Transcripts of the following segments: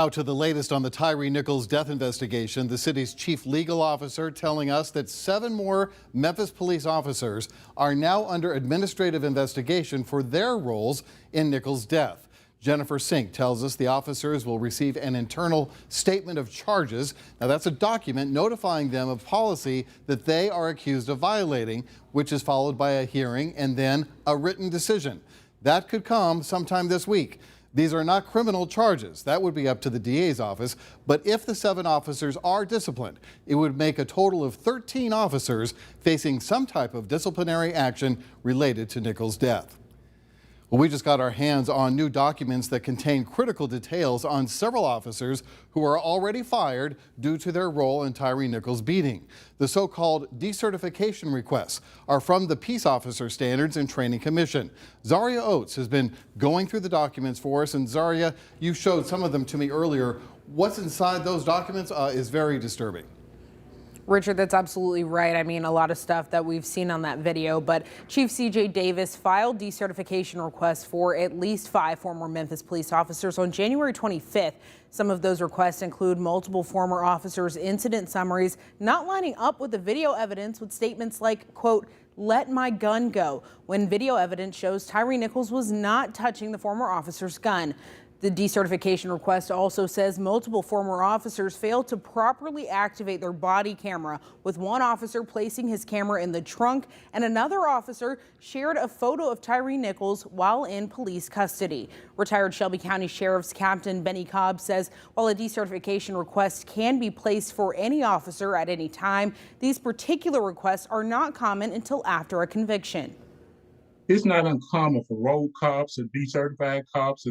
Now to the latest on the Tyre Nichols death investigation. The city's chief legal officer telling us that 7 more Memphis police officers are now under administrative investigation for their roles in Nichols' death. Jennifer Sink tells us the officers will receive an internal statement of charges. Now that's a document notifying them of policy that they are accused of violating, which is followed by a hearing and then a written decision. That could come sometime this week. These are not criminal charges. That would be up to the DA's office. But if the 7 officers are disciplined, it would make a total of 13 officers facing some type of disciplinary action related to Nichols' death. Well, we just got our hands on new documents that contain critical details on several officers who are already fired due to their role in Tyre Nichols' beating. The so-called decertification requests are from the Peace Officer Standards and Training Commission. Zaria Oates has been going through the documents for us. And Zaria, you showed some of them to me earlier. What's inside those documents is very disturbing. Richard, that's absolutely right. I mean, a lot of stuff that we've seen on that video, but Chief C.J. Davis filed decertification requests for at least 5 former Memphis police officers on January 25th. Some of those requests include multiple former officers' incident summaries not lining up with the video evidence, with statements like, quote, "let my gun go," when video evidence shows Tyre Nichols was not touching the former officer's gun. The decertification request also says multiple former officers failed to properly activate their body camera, with one officer placing his camera in the trunk and another officer shared a photo of Tyre Nichols while in police custody. Retired Shelby County Sheriff's Captain Benny Cobb says while a decertification request can be placed for any officer at any time, these particular requests are not common until after a conviction. It's not uncommon for road cops or decertified cops,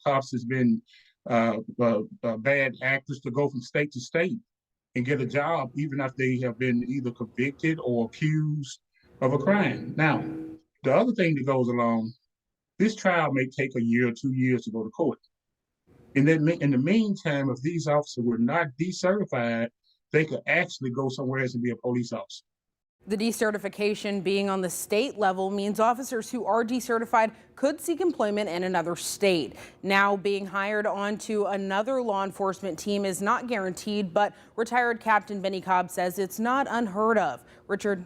cops that's been bad actors to go from state to state and get a job, even if they have been either convicted or accused of a crime. Now, the other thing that goes along, this trial may take a year or 2 years to go to court. And then in the meantime, if these officers were not decertified, they could actually go somewhere else and be a police officer. The decertification being on the state level means officers who are decertified could seek employment in another state. Now being hired onto another law enforcement team is not guaranteed, but retired Captain Benny Cobb says it's not unheard of. Richard.